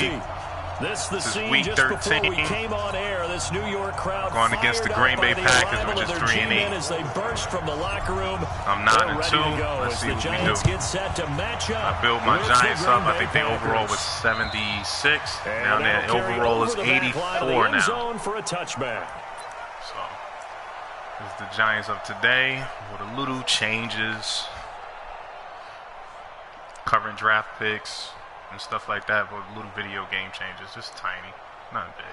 League. This is week 13. We came on air. This New York crowd going against the Green Bay Packers, which is 3-8. As they burst from the locker room, I'm 9-2. Let's see what we do. Get set to match up. I built my Giants up. I think the overall was 76. Now their overall is 84 now. Zone for a touchback. So this is the Giants of today with a little changes, covering draft picks and stuff like that, but little video game changes, just tiny, not big.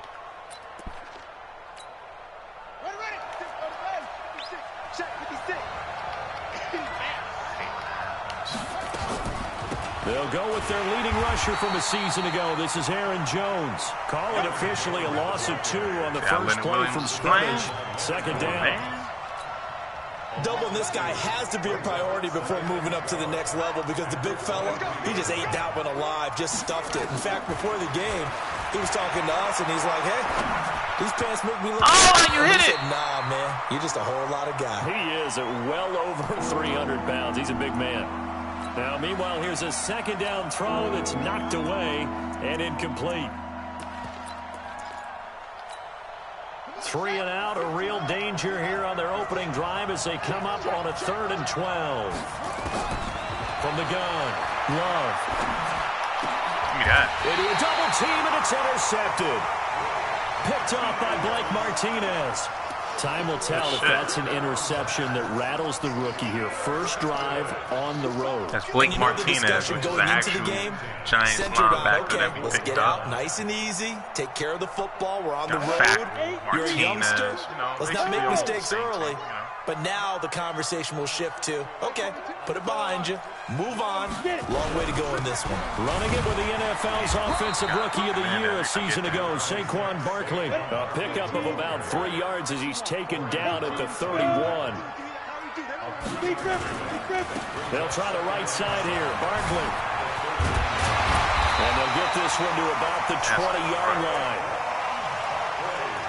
They'll go with their leading rusher from a season ago. This is Aaron Jones. Call it officially a loss of 2 on the first play from scrimmage. Second down. Doubling this guy has to be a priority before moving up to the next level because the big fella, he just ate that one alive, just stuffed it. In fact, before the game, he was talking to us, and he's like, hey, these pants make me look good. You hit it. Said, nah, man, you're just a whole lot of guy. He is at well over 300 pounds. He's a big man. Now, meanwhile, here's a second down throw that's knocked away and incomplete. 3 and out, a real danger here on their opening drive as they come up on a 3rd and 12. From the gun, Love. Give me that. Into a double team, and it's intercepted. Picked off by Blake Martinez. Time will tell if that's an interception that rattles the rookie here. First drive on the road. That's Blake Martinez, which is the actual Giants linebacker that we picked up. Nice and easy. Take care of the football. We're on the road. Martinez, You're a youngster. Let's not make mistakes early. Team, But now the conversation will shift to, okay, put it behind you. Move on. Long way to go in this one. Running it with the NFL's Offensive Rookie of the Year a season ago, Saquon Barkley. A pickup of about 3 yards as he's taken down at the 31. They'll try the right side here. Barkley. And they'll get this one to about the 20-yard line.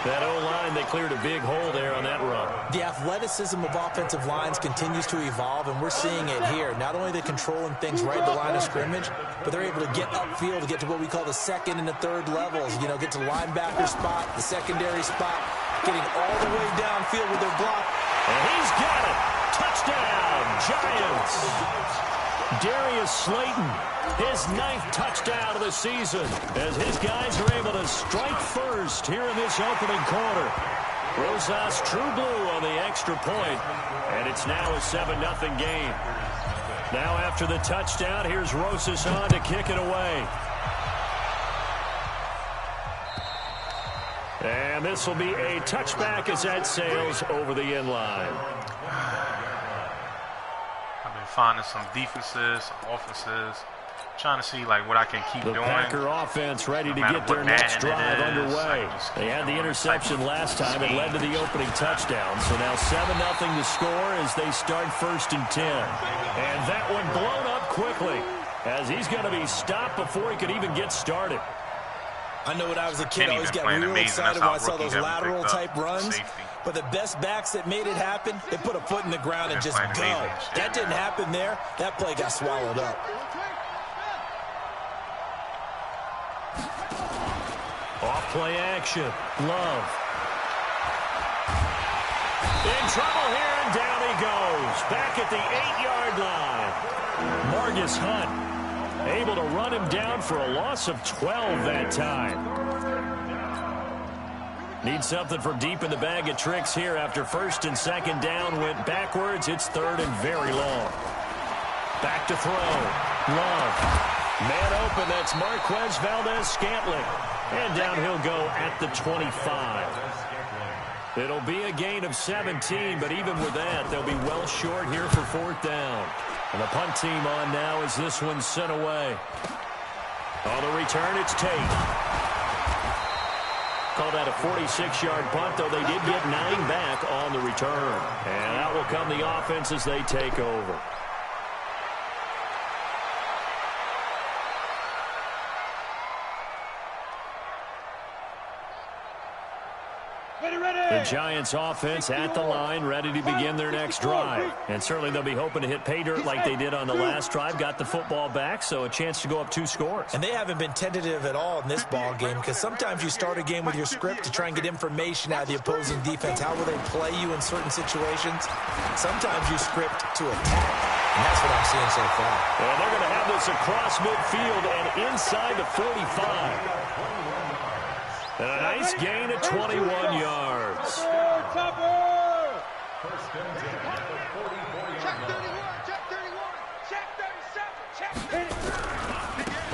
That O-line, they cleared a big hole there on that run. The athleticism of offensive lines continues to evolve, and we're seeing it here. Not only are they controlling things right at the line of scrimmage, but they're able to get upfield to get to what we call the 2nd and the 3rd levels. You know, get to linebacker spot, the secondary spot, getting all the way downfield with their block. And he's got it. Touchdown, Giants. Darius Slayton, his 9th touchdown of the season, as his guys are able to strike first here in this opening quarter. Rosas true blue on the extra point, and it's now a 7-0 game. Now after the touchdown, here's Rosas on to kick it away. And this will be a touchback as that sails over the end line. Finding some defenses, some offenses, trying to see like what I can keep doing. The Packer offense ready to get their next drive underway. They had the interception last time. It led to the opening touchdown. So now 7-0 to score as they start 1st and 10. And that one blown up quickly as he's going to be stopped before he could even get started. I know when I was a kid, I always got real excited when I saw those lateral-type runs. But the best backs that made it happen, they put a foot in the ground and just go. That didn't happen there. That play got swallowed up. Off-play action. Love. In trouble here, and down he goes. Back at the 8-yard line. Margus Hunt able to run him down for a loss of 12 that time. Need something from deep in the bag of tricks here after 1st and 2nd down went backwards. It's 3rd and very long. Back to throw. Love. Man open. That's Marquez Valdez-Scantling. And down he'll go at the 25. It'll be a gain of 17, but even with that, they'll be well short here for 4th down. And the punt team on now as this one's sent away. On the return, it's Tate. Call that a 46-yard punt, though they did get 9 back on the return. And out will come the offense as they take over. The Giants offense at the line, ready to begin their next drive. And certainly they'll be hoping to hit pay dirt like they did on the last drive. Got the football back, so a chance to go up 2 scores. And they haven't been tentative at all in this ball game, because sometimes you start a game with your script to try and get information out of the opposing defense. How will they play you in certain situations? Sometimes you script to attack, and that's what I'm seeing so far. And they're going to have this across midfield and inside the 45. And a nice gain of 21 yards.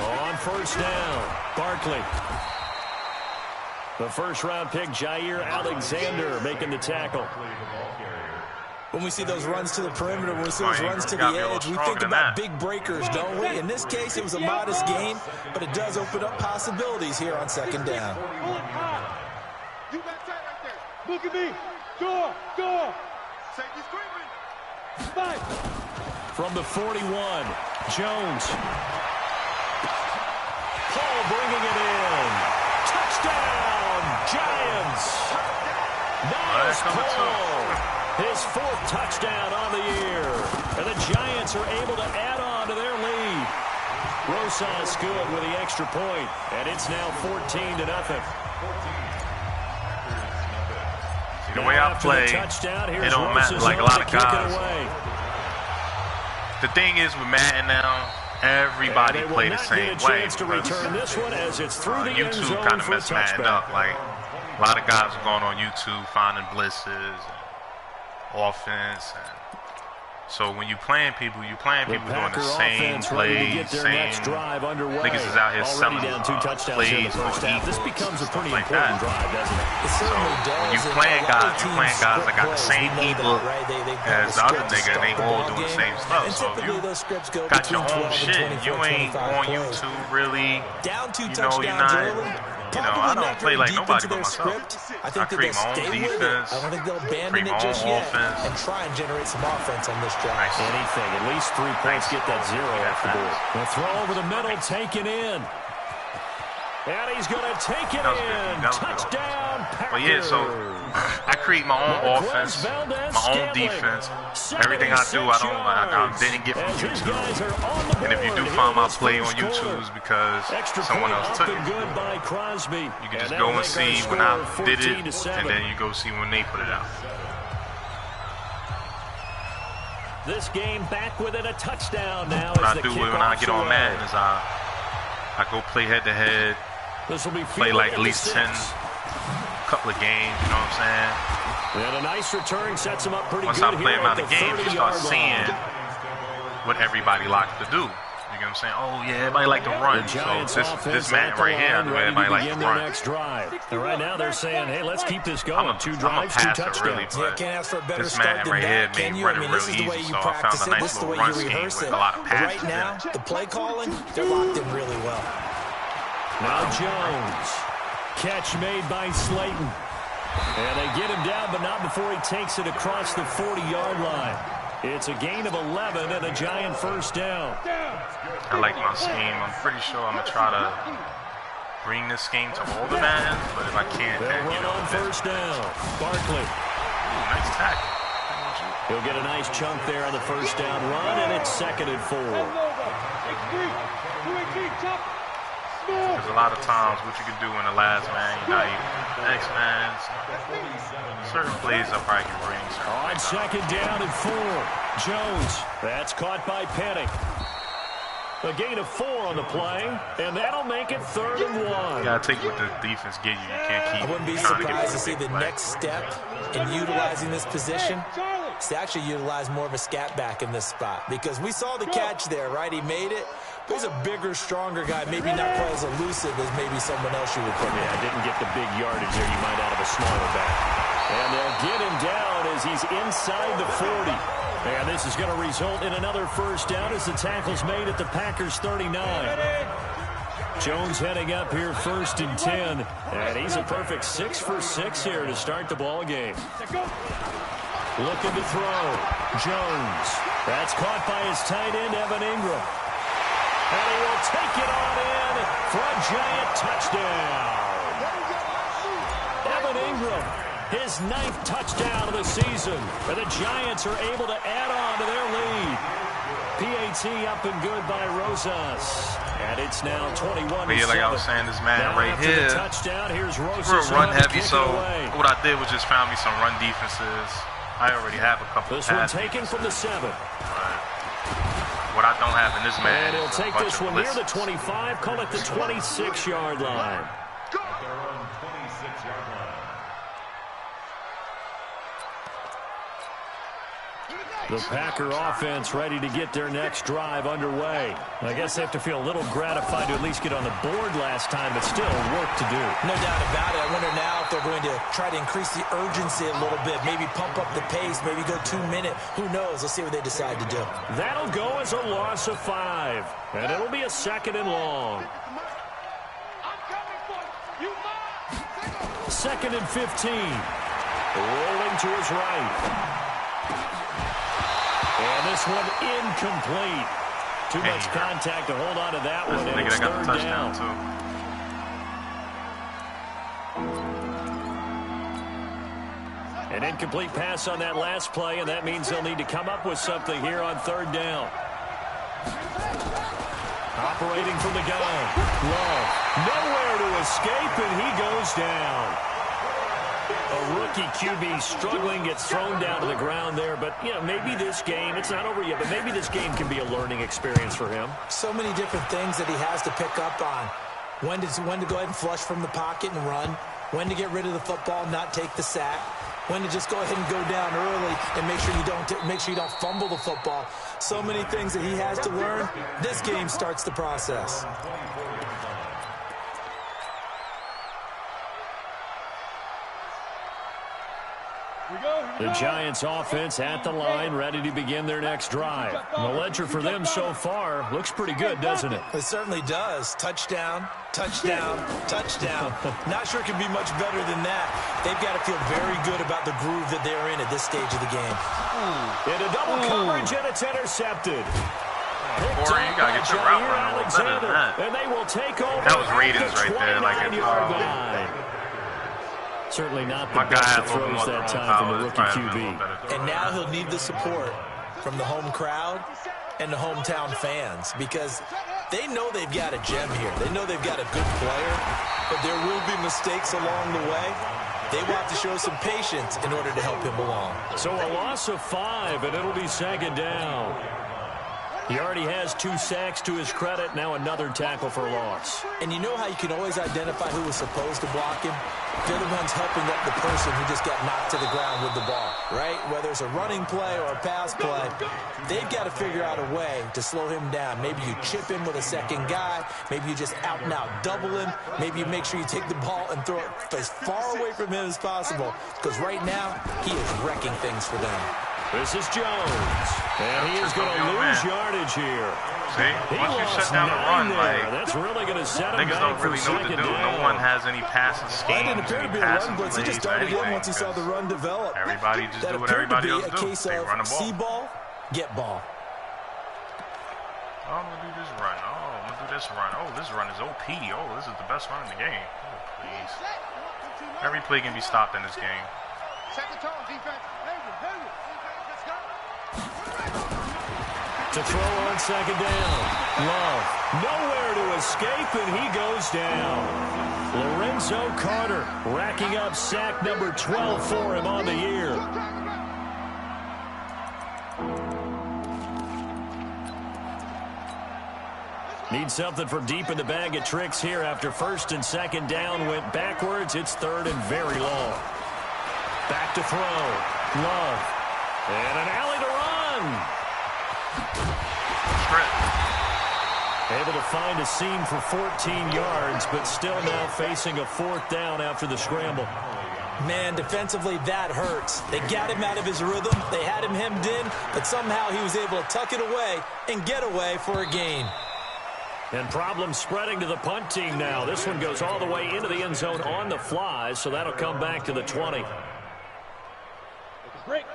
On first down, Barkley. The first-round pick, Jair Alexander, making the tackle. When we see those runs to the perimeter, when we see those runs to the edge, we think about big breakers, don't we? In this case, it was a modest gain, but it does open up possibilities here on second down. You got tight right there. Look at me. Door. Safety screaming. Fight. From the 41, Jones. Paul bringing it in. Touchdown, Giants. Nice Paul. His 4th touchdown on the year. And the Giants are able to add on to their lead. Rosas good with the extra point, and it's now 14-0. The way I play, it don't matter. Like a lot of guys. The thing is with Madden now, everybody play the same way. YouTube kind of messed Madden up. Like a lot of guys are going on YouTube finding blitzes, offense. So when you playing people doing the same plays, same niggas is out here selling plays for equals, this becomes a pretty like important that. drive, doesn't it? It certainly does. When you playing guys that got the same ebook as the other nigga, and they all doing the same stuff. So if you got your own shit, you ain't on YouTube really, you're not. I don't play like nobody but myself. I create my own defense, I don't think they'll abandon it just yet, and try and generate some offense on this drive. Anything, at least 3 points, get that 0 off the board. The throw over the middle, taken in. And he's going to take it in. Touchdown, Packers. But yeah, so I create my own offense, my own defense. Everything I do, I didn't get from YouTube. And if you do find my play on YouTube, it's because someone else took it. You can just go and see when I did it, and then you go see when they put it out. This game back within a touchdown now. What I do when I get on Madden is I go play head-to-head, play like at least 10, couple of games, you know what I'm saying? And a nice return sets him up pretty Once good. I play him out of the game, you start seeing line. What everybody likes to do. You know what I'm saying? Oh, yeah, everybody like to run. So this man right here, everybody like to run. And right now they're saying, hey, let's keep this going. I'm a passer, really, but this man right here made running real easy, so I found a nice little run scheme with a lot of passes. Right now, the play calling, they're locked in really well. Now Jones. Catch made by Slayton. And they get him down, but not before he takes it across the 40-yard line. It's a gain of 11 and a Giant first down. I like my scheme. I'm pretty sure I'm going to try to bring this scheme to all the Maddens, but if I can't, then, you know. On first down, Barkley. Ooh, nice tackle. He'll get a nice chunk there on the first down run, and it's 2nd and 4. There's a lot of times what you can do in the last man, you're not even next man. Certain plays I probably can bring. On 2nd down and 4, Jones. That's caught by Penny. A gain of 4 on the play, and that'll make it 3rd and 1. You gotta take what the defense gives you. You can't keep. I wouldn't be surprised to see the next step in utilizing this position. It's to actually utilize more of a scat back in this spot, because we saw the catch there, right? He made it. But he's a bigger, stronger guy, maybe not quite as elusive as maybe someone else you would put. Yeah, didn't get the big yardage there you might out of a smaller back. And they'll get him down as he's inside the 40. And this is going to result in another first down as the tackle's made at the Packers 39. Jones heading up here 1st and 10. And he's a perfect 6 for 6 here to start the ball game. Looking to throw. Jones. That's caught by his tight end, Evan Ingram. And he will take it on in for a Giant touchdown. Evan Ingram his 9th touchdown of the season. And the Giants are able to add on to their lead. PAT up and good by Rosas. And it's now 21-7. But yeah, like I was saying, this man right here, touchdown, here's Rosas we're run heavy, so what I did was just found me some run defenses. I already have a couple of This one taken from the 7. What I don't have in this man and he'll is take this one near the 25, call it the 26-yard line. The Packer offense ready to get their next drive underway. I guess they have to feel a little gratified to at least get on the board last time, but still work to do. No doubt about it. I wonder now if they're going to try to increase the urgency a little bit, maybe pump up the pace, maybe go 2 minute. Who knows? Let's see what they decide to do. That'll go as a loss of 5, and it'll be a 2nd and long. 2nd and 15. Rolling to his right. And this one incomplete. Too much contact to hold on to that one. And it's 3rd down. An incomplete pass on that last play, and that means they'll need to come up with something here on 3rd down. Operating from the gun. Love. Nowhere to escape, and he goes down. A rookie QB struggling, gets thrown down to the ground there. But, you know, maybe this game, it's not over yet, but maybe this game can be a learning experience for him. So many different things that he has to pick up on. When to go ahead and flush from the pocket and run. When to get rid of the football, not take the sack. When to just go ahead and go down early and make sure you don't fumble the football. So many things that he has to learn. This game starts the process. The Giants offense at the line, ready to begin their next drive. And the ledger for them so far looks pretty good, doesn't it? It certainly does. Touchdown, touchdown, touchdown. Not sure it can be much better than that. They've got to feel very good about the groove that they're in at this stage of the game. In a double coverage, and it's intercepted. Corey, you got to get your route running a little better than that. And they will take over. That was Raiders right there. Like certainly not the best of throws that time from the rookie QB. And now he'll need the support from the home crowd and the hometown fans because they know they've got a gem here. They know they've got a good player, but there will be mistakes along the way. They will have to show some patience in order to help him along. So a loss of 5, and it'll be 2nd down. He already has 2 sacks to his credit. Now another tackle for loss. And you know how you can always identify who was supposed to block him? They're the ones helping up the person who just got knocked to the ground with the ball, right? Whether it's a running play or a pass play, they've got to figure out a way to slow him down. Maybe you chip him with a second guy. Maybe you just out and out double him. Maybe you make sure you take the ball and throw it as far away from him as possible. Because right now, he is wrecking things for them. This is Jones, and he is going to lose yardage here. See, once you shut down the run, like, that's really going to set him niggas don't really know what to do. No one has any passing schemes. It didn't appear to be a run blitz. He just started in once he saw the run develop. Everybody just do what everybody else do. They run the ball. See ball, get ball. Oh, I'm going to do this run. Oh, I'm going to do this run. Oh, this run is OP. Oh, this is the best run in the game. Oh, please. Every play can be stopped in this game. Second tone, defense. To throw on 2nd down. Love. Nowhere to escape, and he goes down. Lorenzo Carter racking up sack number 12 for him on the year. Need something from deep in the bag of tricks here after 1st and 2nd down went backwards. It's 3rd and very long. Back to throw. Love. And an alley to run. Able to find a seam for 14 yards, but still now facing a 4th down after the scramble. Man, defensively, that hurts. They got him out of his rhythm. They had him hemmed in, but somehow he was able to tuck it away and get away for a gain. And problems spreading to the punt team now. This one goes all the way into the end zone on the fly, so that'll come back to the 20.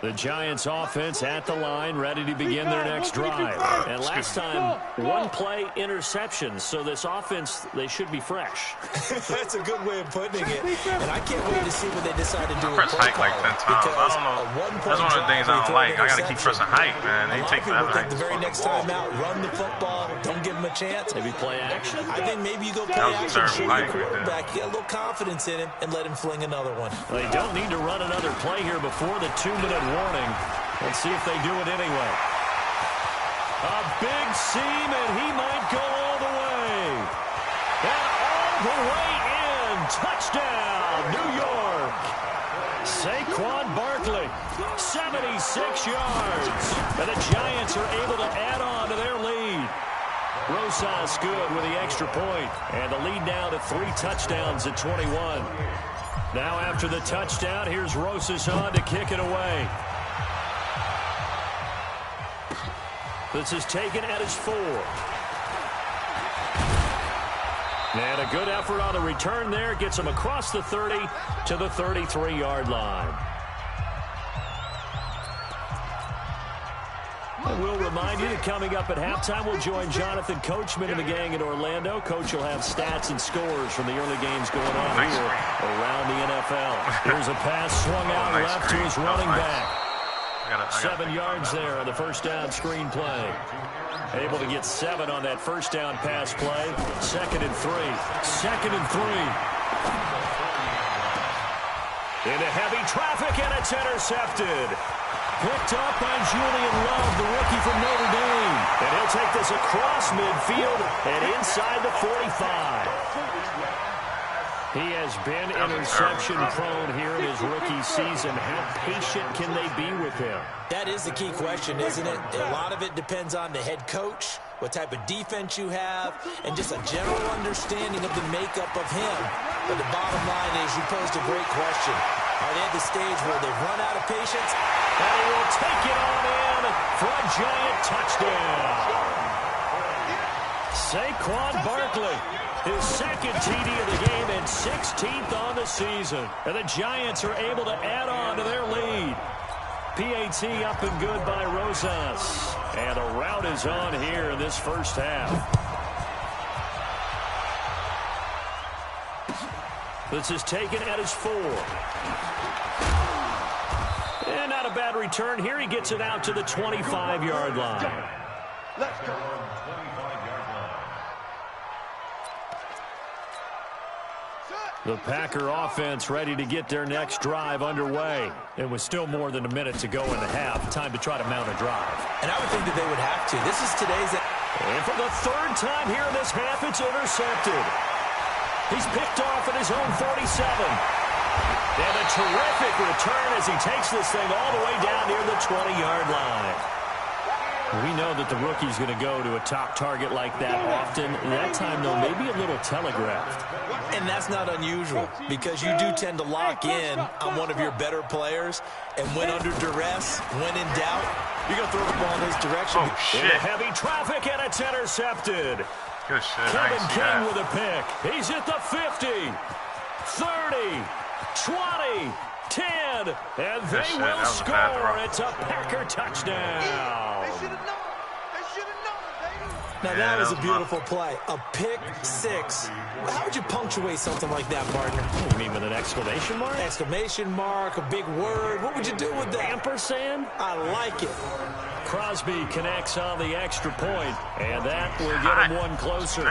The Giants offense at the line, ready to begin their next drive. And last time, one-play interception. So this offense, they should be fresh. That's a good way of putting it. And I can't wait to see what they decide to do with press hike like 10 times. I don't know. That's one of the things I don't like. I got to keep pressing hike, man. They take forever. Think the very next time out, run the football, don't give them a chance. Maybe play action. I think maybe you go play action, show your quarterback, get a little confidence in him, and let him fling another one. They don't need to run another play here before the 2-minute warning. Let's see if they do it anyway. A big seam, and he might go all the way. And all the way in. Touchdown, New York. Saquon Barkley, 76 yards. And the Giants are able to add on to their lead. Rosas good with the extra point. And the lead now to 3 touchdowns at 21. Now after the touchdown, here's Rosas on to kick it away. This is taken at his 4. And a good effort on the return there. Gets him across the 30 to the 33-yard line. And we'll remind you that coming up at halftime, we'll join Jonathan Coachman and the gang in Orlando. Coach will have stats and scores from the early games going on here around the NFL. Here's a pass swung out left to his running back. 7 yards there on the first down screen play. Able to get 7 on that first down pass play. 2nd and 3. 2nd and 3. Into heavy traffic, and it's intercepted. Picked up by Julian Love, the rookie from Notre Dame. And he'll take this across midfield and inside the 45. He has been interception-prone here in his rookie season. How patient can they be with him? That is the key question, isn't it? A lot of it depends on the head coach, what type of defense you have, and just a general understanding of the makeup of him. But the bottom line is you posed a great question. Are they at the stage where they've run out of patience? And he will take it on in for a giant touchdown. Saquon Barkley, his 2nd TD of the game and 16th on the season. And the Giants are able to add on to their lead. PAT up and good by Rosas. And a rout is on here in this first half. This is taken at his 4. And not a bad return here. He gets it out to the 25-yard line. Let's go. The Packer offense ready to get their next drive underway. It was still more than a minute to go in the half. Time to try to mount a drive. And I would think that they would have to. This is today's... And for the 3rd time here in this half, it's intercepted. He's picked off at his own 47. And a terrific return as he takes this thing all the way down near the 20-yard line. We know that the rookie's going to go to a top target like that often. That time, though, maybe a little telegraphed. And that's not unusual because you do tend to lock in on one of your better players. And when under duress, when in doubt, you're going to throw the ball in his direction. Oh, shit. Into heavy traffic, and it's intercepted. Good shit. Cfm King with a pick. He's at the 50, 30, 20, 10, and they will score. It's a Packer touchdoon. They should have known. They should have known, baby. Now, that was a beautiful play. A pick 6. How would you punctuate something like that, partner? You mean with an exclamation mark? Exclamation mark, a big word. What would you do with that? Ampersand? I like it. Crosby connects on the extra point, and that will get him one closer.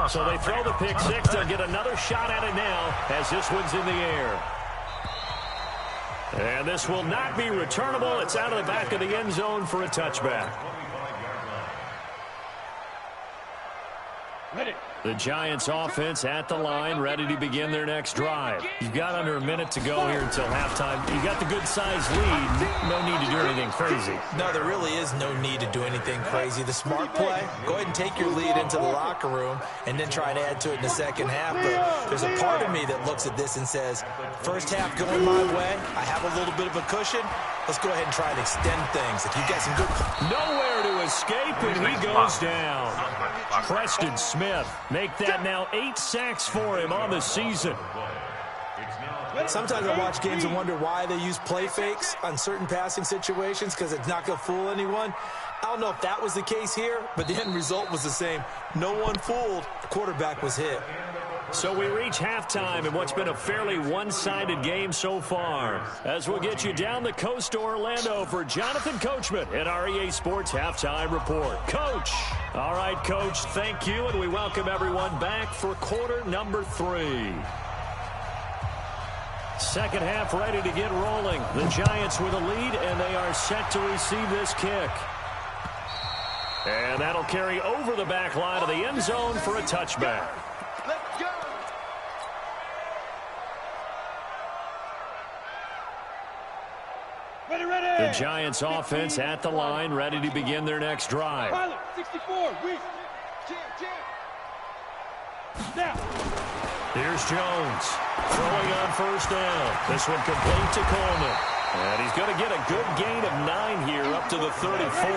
So they throw the pick 6. They'll get another shot at it now as this one's in the air. And this will not be returnable. It's out of the back of the end zone for a touchback. The Giants offense at the line, ready to begin their next drive. You've got under a minute to go here until halftime. You got the good-sized lead. No need to do anything crazy. No, there really is no need to do anything crazy. The smart play, go ahead and take your lead into the locker room and then try and add to it in the second half. But there's a part of me that looks at this and says, first half going my way, I have a little bit of a cushion. Let's go ahead and try and extend things. If you've got some good... Nowhere to escape, and he goes down. Preston Smith, make that now 8 sacks for him on the season. Sometimes I watch games and wonder why they use play fakes on certain passing situations because it's not going to fool anyone. I don't know if that was the case here, but the end result was the same. No one fooled. The quarterback was hit. So we reach halftime in what's been a fairly one-sided game so far. As we'll get you down the coast to Orlando for Jonathan Coachman at our EA Sports Halftime Report. Coach! All right, Coach, thank you, and we welcome everyone back for quarter number 3. Second half ready to get rolling. The Giants with a lead, and they are set to receive this kick. And that'll carry over the back line of the end zone for a touchback. Let's go. Ready. The Giants offense at the line, ready to begin their next drive. Pilot, 64, we jam. Now. Here's Jones throwing on first down. This one complete to Coleman. And he's going to get a good gain of 9 here up to the 34.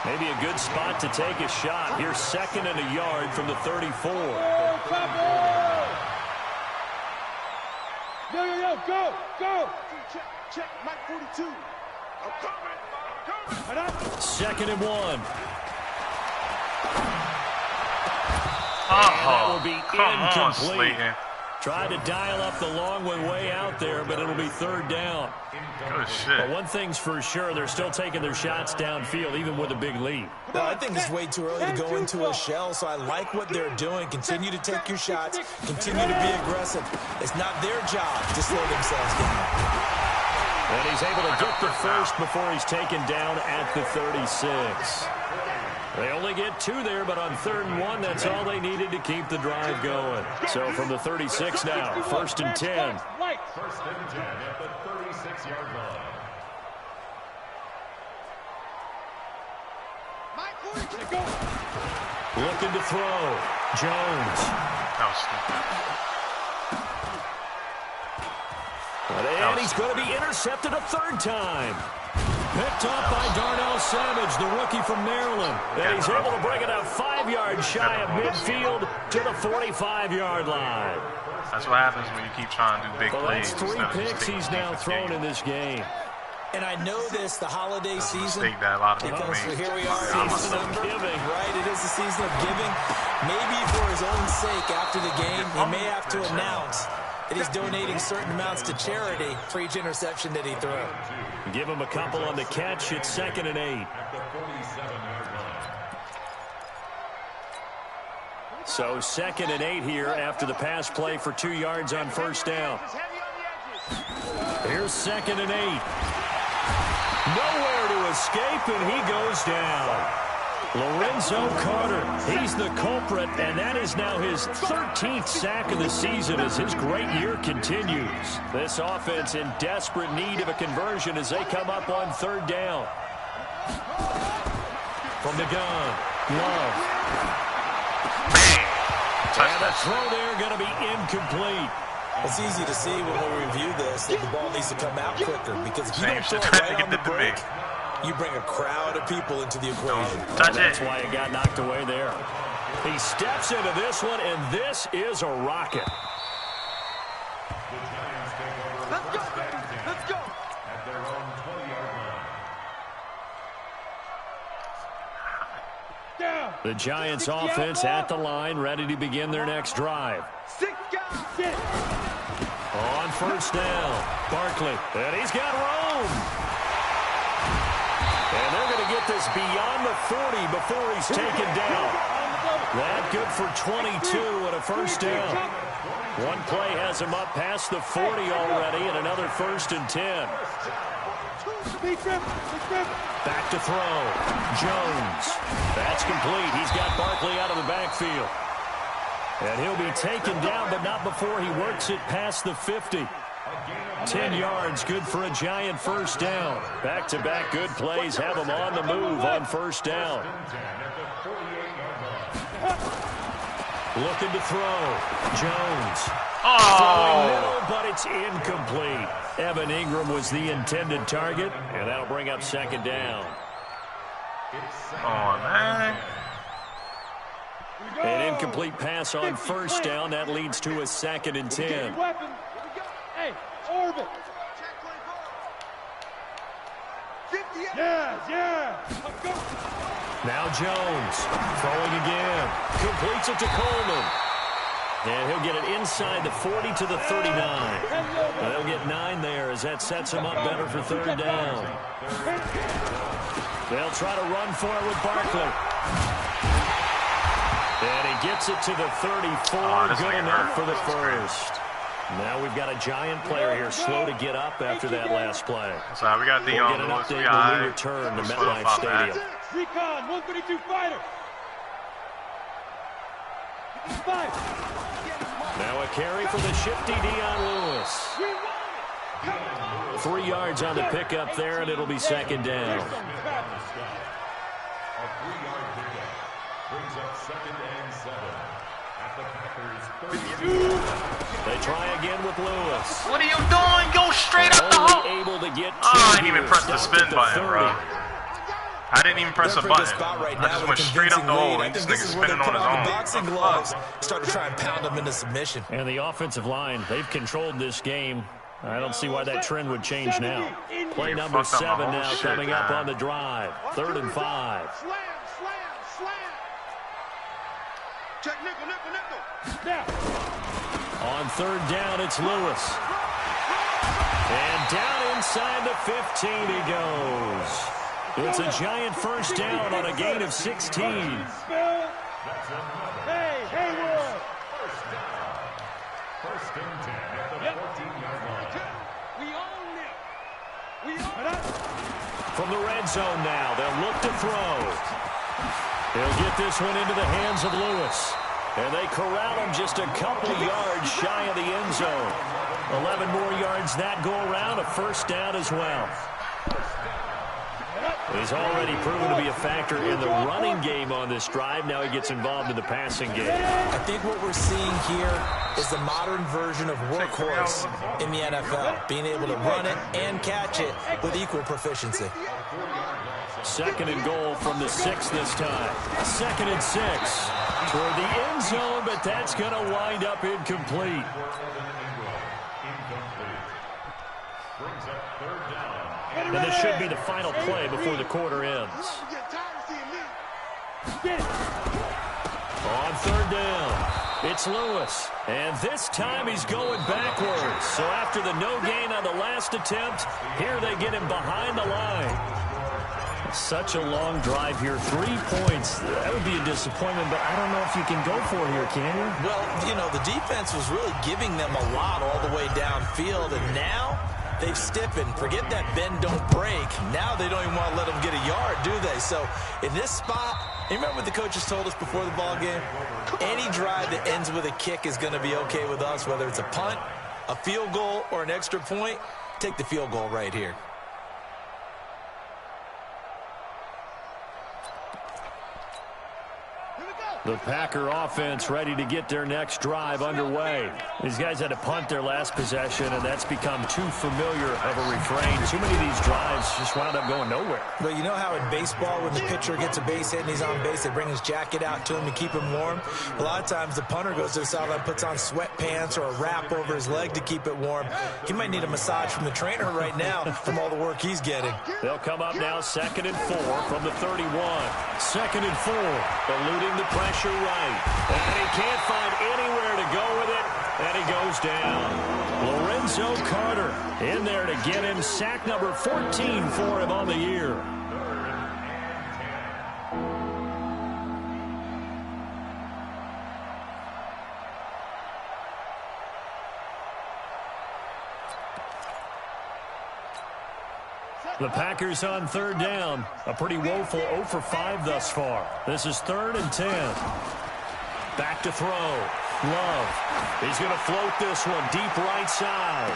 Maybe a good spot to take a shot. Here's second and a yard from the 34. Yo, go. Check, Mike 42. I'm coming. Second and 1. Oh, that will be come on, incomplete. Slayton. Tried to dial up the long one way out there, but it'll be third down. Good shit. But one thing's for sure, they're still taking their shots downfield, even with a big lead. Well, I think it's way too early to go into a shell, so I like what they're doing. Continue to take your shots. Continue to be aggressive. It's not their job to slow themselves down. And he's able to get the first before he's taken down at the 36. They only get 2 there, but on 3rd and 1, that's all they needed to keep the drive going. So from the 36 now, 1st and 10. 1st and 10 at the 36-yard line. Looking to throw. Jones. And he's going to be intercepted a 3rd time. Picked off by Darnell Savage, the rookie from Maryland. And he's able to bring it out 5 yards shy of midfield to the 45-yard line. That's what happens when you keep trying to do big plays. That's 3 picks he's now thrown in this game. And I know this, the holiday season, that a lot of people because make. here we are Season in of December, giving. right? It is the season of giving. Maybe for his own sake, after the game, he may have to announce that he's donating certain amounts to charity for each interception that he throws. Give him a couple on the catch. It's 2nd and 8. So 2nd and 8 here after the pass play for 2 yards on first down. Here's 2nd and 8. Nowhere to escape, and he goes down. Lorenzo Carter, he's the culprit, and that is now his 13th sack of the season as his great year continues. This offense in desperate need of a conversion as they come up on 3rd down. From the gun, Love. And the throw there going to be incomplete. It's easy to see when we review this that the ball needs to come out quicker, because if you don't throw Same it shit. right on the Get the break, big. you bring a crowd of people into the equation. Touch That's it. why it got knocked away there. He steps into this one, and this is a rocket. Let's go. At their own 20-yard line. Down. The Giants offense at the line, ready to begin their next drive. 6 guys. Get it. On first down, Barkley, and he's got room. And they're going to get this beyond the 40 before he's taken down. That good for 22 and a first down. One play has him up past the 40 already, and another 1st and 10. Back to throw. Jones. That's complete. He's got Barkley out of the backfield. And he'll be taken down, but not before he works it past the 50. 10 yards, good for a Giant first down. Back-to-back good plays have him on the move on first down. Looking to throw. Jones. Throwing middle, but it's incomplete. Evan Ingram was the intended target, and that'll bring up 2nd down. Come on, man. An incomplete pass on first down. That leads to a 2nd and 10. Hey, orbit. Yeah. Let's go. Now Jones throwing again. Completes it to Coleman. And he'll get it inside the 40 to the 39. Well, they'll get 9 there as that sets him up better for 3rd down. They'll try to run for it with Barkley. And he gets it to the 34. Good enough for the first. Now we've got a giant player here, slow to get up after that last play. So we got We'll get an update when we return to MetLife Stadium. Recon, 132 fighter. Now a carry for the shifty Dion Lewis. 3 yards on the pickup there, and it'll be 2nd down. A 3-yard pickup brings up 2nd and 7 at the Packers' 30. They try again with Lewis. What are you doing? Go straight up the hole. Only able to get I didn't even press the spin button, bro. I didn't even press a button. I just went straight up the hole. And this nigga's spinning on his own. Boxing gloves, start to try and pound him into submission. And the offensive line, they've controlled this game. I don't see why that trend would change now. Play number 7 now coming up on the drive. 3rd and 5. Slam. Check nickel. Now. On 3rd down, it's Lewis. And down inside the 15 he goes. It's a giant first down on a gain of 16. Hey, Haywood. First and 10 at the 14-yard line. We own it. From the red zone now, they'll look to throw. They'll get this one into the hands of Lewis. And they corral him just a couple yards shy of the end zone. 11 more yards that go around, a first down as well. He's already proven to be a factor in the running game on this drive. Now he gets involved in the passing game. I think what we're seeing here is the modern version of workhorse in the NFL, being able to run it and catch it with equal proficiency. 2nd and goal from the 6 this time. 2nd and 6 toward the end zone, but that's going to wind up incomplete. And this should be the final play before the quarter ends. On 3rd down, it's Lewis. And this time he's going backwards. So after the no gain on the last attempt, here they get him behind the line. Such a long drive here. 3 points. That would be a disappointment, but I don't know if you can go for it here, can you? Well, you know, the defense was really giving them a lot all the way downfield, and now they've stiffened. Forget that bend, don't break. Now they don't even want to let them get a yard, do they? So in this spot, you remember what the coaches told us before the ball game? Any drive that ends with a kick is going to be okay with us, whether it's a punt, a field goal, or an extra point. Take the field goal right here. The Packer offense ready to get their next drive underway. These guys had to punt their last possession, and that's become too familiar of a refrain. Too many of these drives just wound up going nowhere. But you know how in baseball, when the pitcher gets a base hit and he's on base, they bring his jacket out to him to keep him warm? A lot of times the punter goes to the sideline, puts on sweatpants or a wrap over his leg to keep it warm. He might need a massage from the trainer right now from all the work he's getting. They'll come up now 2nd and 4 from the 31. 2nd and 4, eluding the pressure right. And he can't find anywhere to go with it, and he goes down. Lorenzo Carter in there to get him. Sack number 14 for him on the year. The Packers on 3rd down. A pretty woeful 0 for 5 thus far. This is 3rd and 10. Back to throw. Love. He's going to float this one deep right side.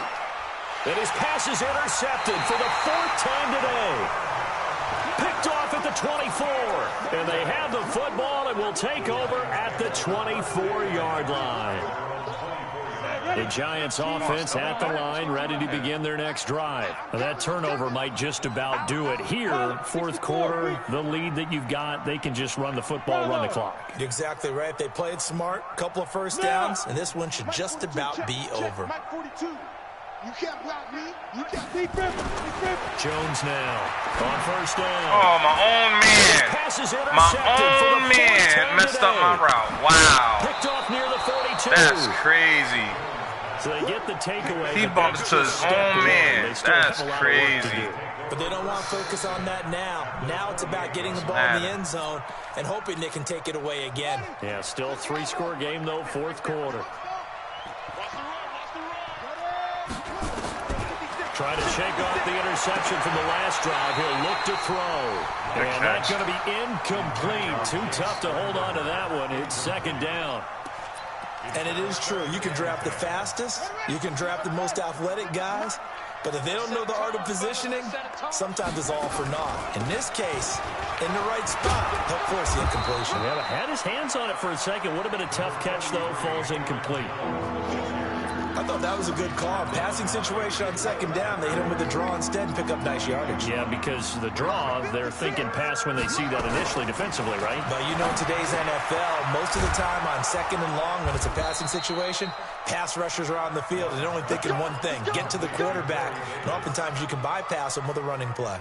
And his pass is intercepted for the 4th time today. Picked off at the 24. And they have the football and will take over at the 24-yard line. The Giants offense at the line, ready to begin their next drive. Now, that turnover might just about do it here. Fourth quarter, the lead that you've got, they can just run the football, run the clock. Exactly right. They played smart, couple of first downs, and this one should just about be over. You can't block me. You can't be Jones now on first down. Oh, my own man. My own man messed up my route. Wow. Picked off near the 42. That's crazy. So they get the takeaway. He bumps to his own man. That's crazy. But they don't want to focus on that now. Now it's about getting the ball in the end zone and hoping they can take it away again. Yeah, still a 3-score game, though, fourth quarter. Trying to shake off the interception from the last drive. He'll look to throw. And that's going to be incomplete. Too tough to hold on to that one. It's second down. And it is true. You can draft the fastest. You can draft the most athletic guys. But if they don't know the art of positioning, sometimes it's all for naught. In this case, in the right spot, help force the incompletion. Yeah, had his hands on it for a second. Would have been a tough catch, though. Falls incomplete. I thought that was a good call. Passing situation on second down. They hit him with the draw instead and pick up nice yardage. Yeah, because the draw, they're thinking pass when they see that initially defensively, right? But you know, in today's NFL, most of the time on second and long, when it's a passing situation, pass rushers are on the field and they're only thinking one thing, get to the quarterback. And oftentimes you can bypass them with a running play.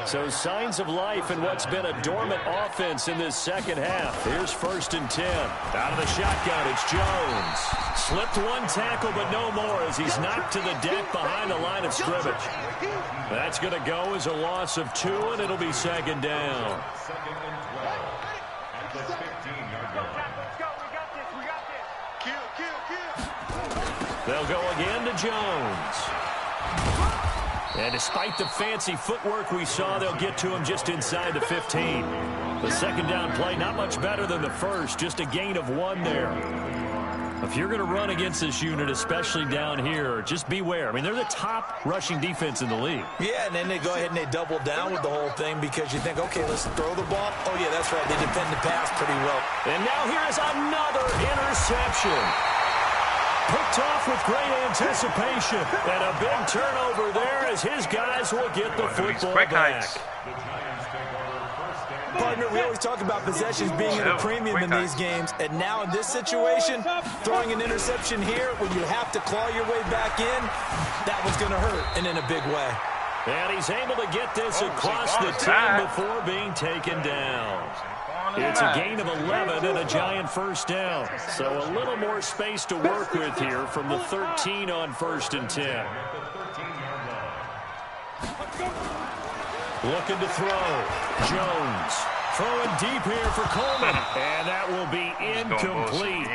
So signs of life in what's been a dormant offense in this second half. Here's 1st and 10. Out of the shotgun, it's Jones. Slipped one tackle, but no more as he's knocked to the deck behind the line of scrimmage. That's going to go as a loss of 2, and it'll be second down. They'll go again to Jones. And despite the fancy footwork we saw, they'll get to him just inside the 15. The second down play, not much better than the first, just a gain of 1 there. If you're going to run against this unit, especially down here, just beware. I mean, they're the top rushing defense in the league. Yeah, and then they go ahead and they double down with the whole thing because you think, okay, let's throw the ball. Oh, yeah, that's right. They defend the pass pretty well. And now here is another interception. Picked off with great anticipation. And a big turnover there as his guys will get the football back. Partner, we always talk about possessions being at a premium in these games. And now in this situation, throwing an interception here when you have to claw your way back in, that was going to hurt and in a big way. And he's able to get this across the 10 before being taken down. It's a gain of 11 and a giant first down. So a little more space to work with here from the 13 on 1st and 10. Looking to throw. Jones throwing deep here for Coleman. And that will be incomplete.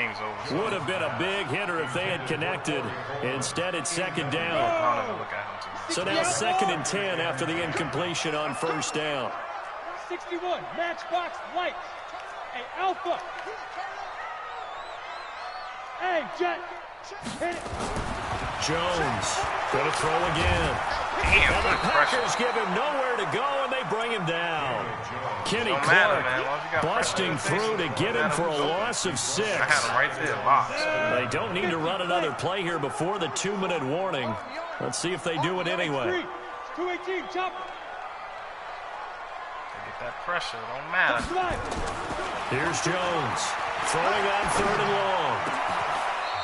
Would have been a big hitter if they had connected. Instead, it's second down. So now 2nd and 10 after the incompletion on 1st down. 61, Matchbox Lights. Hey, Alpha. Hey, Jet. Hit it. Jones going to throw again. Damn, and the good Packers pressure. give him nowhere to go, and they bring him down. Kenny Clark busting through to get him for a loss of 6. I had him right there, locked. They don't need to run another play here before the 2-minute warning. Let's see if they do it anyway. 218, chop. That pressure, it don't matter. Here's Jones throwing on 3rd and long.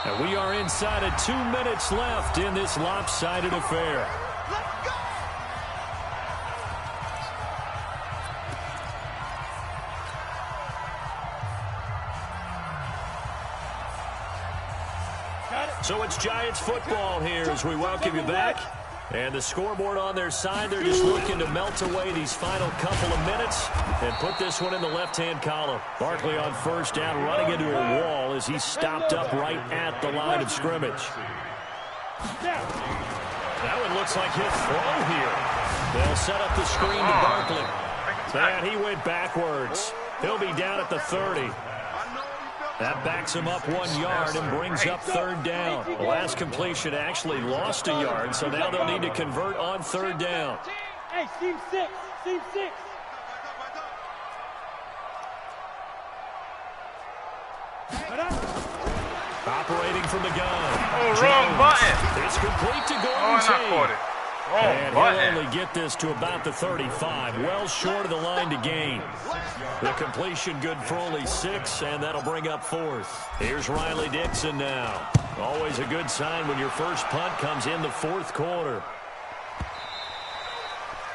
And we are inside of 2 minutes left in this lopsided affair. So it's Giants football here as we welcome you back. And the scoreboard on their side, they're just looking to melt away these final couple of minutes and put this one in the left-hand column. Barkley on 1st down, running into a wall as he's stopped up right at the line of scrimmage. That one looks like he'll throw here. They'll set up the screen to Barkley. And he went backwards. He'll be down at the 30. That backs him up 1 yard and brings up 3rd down. The last completion actually lost a yard, so now they'll need to convert on 3rd down. Hey, team 6, team 6. Operating from the gun. Oh, wrong button. It's complete to Gordon Oh, and I Tate. caught it. And Wrong he'll button. only get this to about the 35, well short of the line to gain. The completion good for only 6, and that'll bring up 4th. Here's Riley Dixon now. Always a good sign when your first punt comes in the 4th quarter.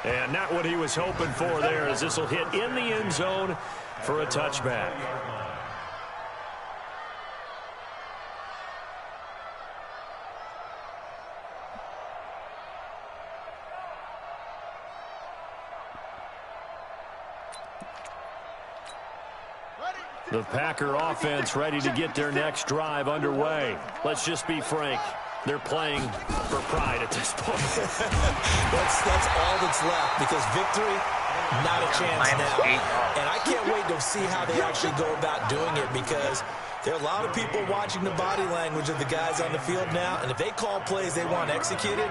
And not what he was hoping for there, as this will hit in the end zone for a touchback. The Packer offense ready to get their next drive underway. Let's just be frank. They're playing for pride at this point. that's all that's left, because victory, not a chance now. And I can't wait to see how they actually go about doing it, because there are a lot of people watching the body language of the guys on the field now, and if they call plays they want executed,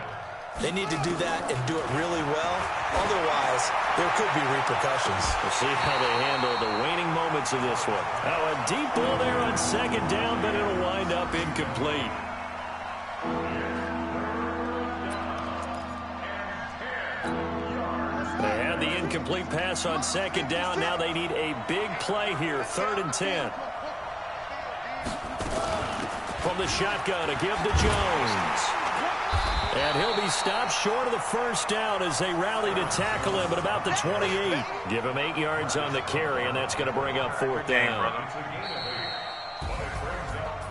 they need to do that and do it really well. Otherwise, there could be repercussions. We'll see how they handle the waning moments of this one. Now a deep ball there on 2nd down, but it'll wind up incomplete. They had the incomplete pass on 2nd down. Now they need a big play here, 3rd and 10. From the shotgun, a give to Jones. And he'll be stopped short of the 1st down as they rally to tackle him at about the 28. Give him 8 yards on the carry, and that's going to bring up 4th down.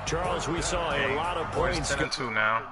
Charles, we saw a lot of points. 10-2 now.